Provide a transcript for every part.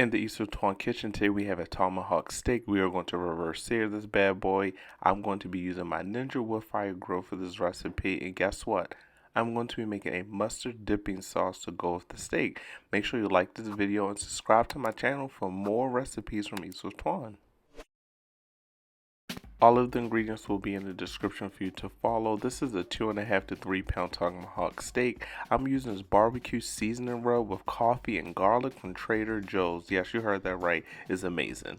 In the East of Twan kitchen today we have a tomahawk steak. We are going to reverse sear this bad boy. I'm going to be using my Ninja Woodfire grill for this recipe, and guess what? I'm going to be making a mustard dipping sauce to go with the steak. Make sure you like this video and subscribe to my channel for more recipes from East of Twan. All of the ingredients will be in the description for you to follow. This is a 2.5 to 3 pound tomahawk steak. I'm using this barbecue seasoning rub with coffee and garlic from Trader Joe's. Yes, you heard that right. It's amazing.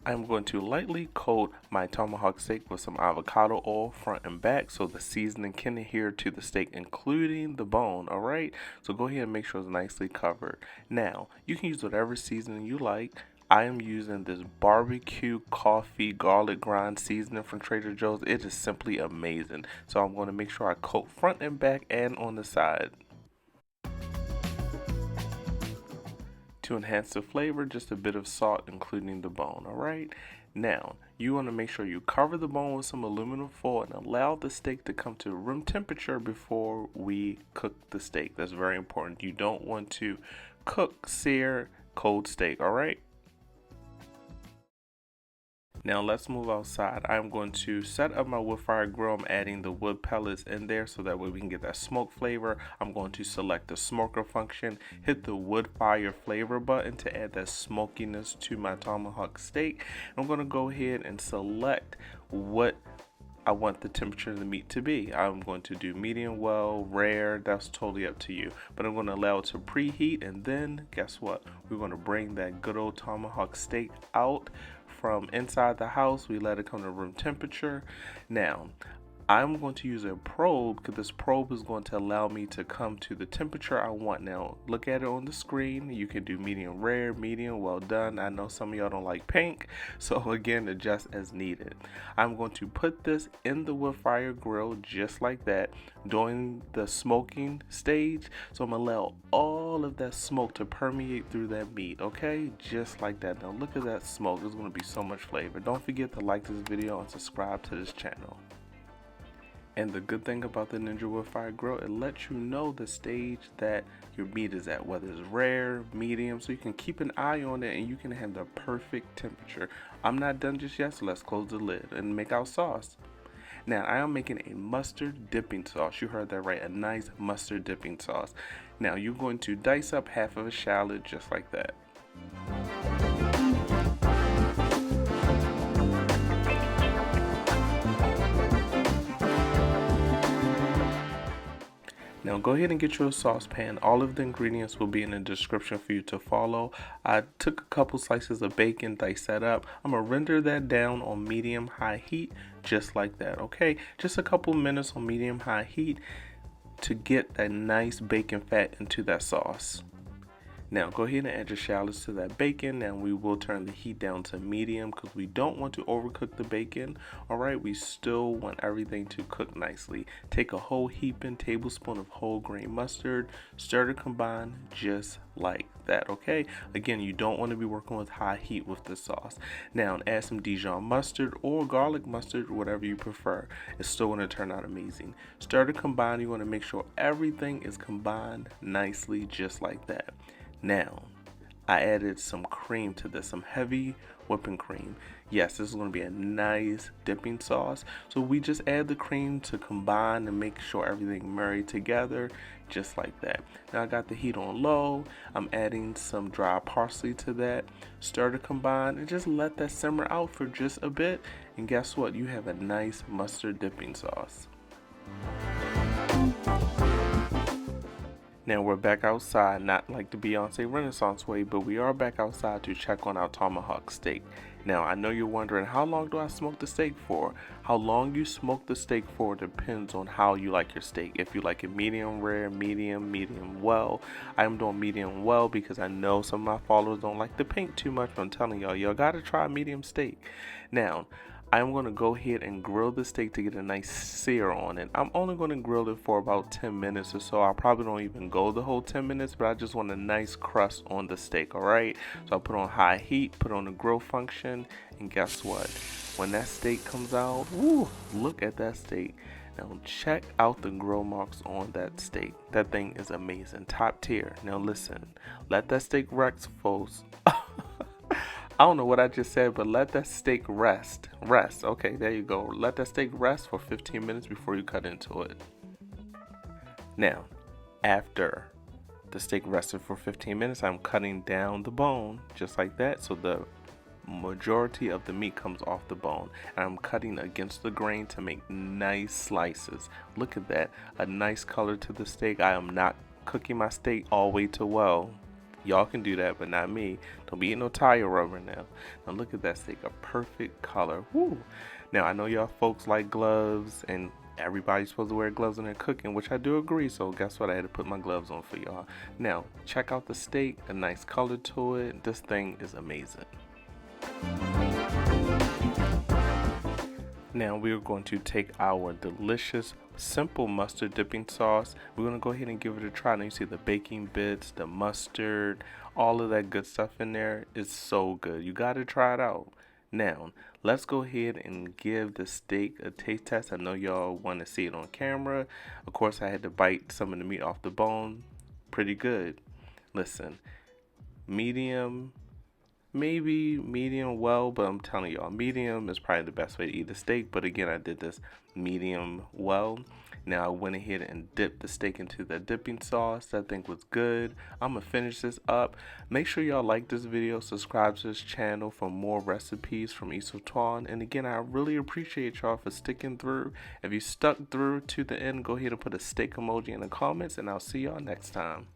I'm going to lightly coat my tomahawk steak with some avocado oil front and back so the seasoning can adhere to the steak, including the bone. Alright, so go ahead and make sure it's nicely covered. Now, you can use whatever seasoning you like. I am using this barbecue coffee garlic grind seasoning from Trader Joe's. It is simply amazing. So I'm going to make sure I coat front and back and on the side. To enhance the flavor, just a bit of salt, including the bone. Alright, now you want to make sure you cover the bone with some aluminum foil and allow the steak to come to room temperature before we cook the steak. That's very important. You don't want to cook, sear cold steak. Alright, now let's move outside. I'm going to set up my wood fire grill. I'm adding the wood pellets in there so that way we can get that smoke flavor. I'm going to select the smoker function, hit the wood fire flavor button to add that smokiness to my tomahawk steak. I'm going to go ahead and select what I want the temperature of the meat to be. I'm going to do medium well, rare, that's totally up to you. But I'm going to allow it to preheat, and then guess what? We're going to bring that good old tomahawk steak out from inside the house. We let it come to room temperature. Now I'm going to use a probe because this probe is going to allow me to come to the temperature I want. Now look at it on the screen. You can do medium rare, medium well done. I know some of y'all don't like pink, so again, adjust as needed. I'm going to put this in the wood fire grill just like that during the smoking stage. So I'm gonna allow all of that smoke to permeate through that meat, okay, just like that. Now look at that smoke. There's going to be so much flavor. Don't forget to like this video and subscribe to this channel. And the good thing about the Ninja Woodfire grill, it lets you know the stage that your meat is at, whether it's rare, medium, so you can keep an eye on it and you can have the perfect temperature. I'm not done just yet, so let's close the lid and make our sauce. Now I am making a mustard dipping sauce. You heard that right, a nice mustard dipping sauce. Now you're going to dice up half of a shallot just like that. Now go ahead and get your saucepan. All of the ingredients will be in the description for you to follow. I took a couple slices of bacon, diced that up. I'm gonna render that down on medium-high heat, just like that, okay? Just a couple minutes on medium-high heat to get that nice bacon fat into that sauce. Now go ahead and add your shallots to that bacon, and we will turn the heat down to medium because we don't want to overcook the bacon. Alright, we still want everything to cook nicely. Take a whole heaping tablespoon of whole grain mustard, stir to combine just like that, okay? Again, you don't want to be working with high heat with the sauce. Now add some Dijon mustard or garlic mustard, whatever you prefer. It's still going to turn out amazing. Stir to combine. You want to make sure everything is combined nicely just like that. Now, I added some cream to this, some heavy whipping cream. Yes, this is going to be a nice dipping sauce. So we just add the cream to combine and make sure everything married together, just like that. Now I got the heat on low. I'm adding some dry parsley to that. Stir to combine and just let that simmer out for just a bit. And guess what? You have a nice mustard dipping sauce. Now we're back outside, not like the Beyonce Renaissance way, but we are back outside to check on our tomahawk steak. Now I know you're wondering, how long do I smoke the steak for? How long you smoke the steak for depends on how you like your steak. If you like it medium rare, medium well. I am doing medium well because I know some of my followers don't like the pink too much, but I'm telling y'all gotta try medium steak. Now I'm going to go ahead and grill the steak to get a nice sear on it. I'm only going to grill it for about 10 minutes or so. I probably don't even go the whole 10 minutes, but I just want a nice crust on the steak, alright? So I'll put on high heat, put on the grill function, and guess what? When that steak comes out, woo, look at that steak. Now check out the grill marks on that steak. That thing is amazing, top tier. Now listen, let that steak rest, folks. I don't know what I just said, but let that steak rest. Rest. Okay, there you go. Let that steak rest for 15 minutes before you cut into it. Now, after the steak rested for 15 minutes, I'm cutting down the bone just like that, so the majority of the meat comes off the bone, and I'm cutting against the grain to make nice slices. Look at that, a nice color to the steak. I am not cooking my steak all the way to well. Y'all can do that, but not me. Don't be eating no tire rubber now. Now look at that steak, a perfect color. Woo! Now I know y'all folks like gloves, and everybody's supposed to wear gloves when they're cooking, which I do agree. So guess what? I had to put my gloves on for y'all. Now check out the steak, a nice color to it. This thing is amazing. Now we are going to take our delicious simple mustard dipping sauce. We're going to go ahead and give it a try. Now you see the baking bits, the mustard, all of that good stuff in there. It's so good. You got to try it out. Now let's go ahead and give the steak a taste test. I know y'all want to see it on camera. Of course I had to bite some of the meat off the bone. Pretty good. Listen, medium, maybe medium well, but I'm telling y'all, medium is probably the best way to eat a steak. But again, I did this medium well. Now I went ahead and dipped the steak into the dipping sauce. That thing was good. I'm gonna finish this up. Make sure y'all like this video, subscribe to this channel for more recipes from Twan. And again, I really appreciate y'all for sticking through. If you stuck through to the end, go ahead and put a steak emoji in the comments, and I'll see y'all next time.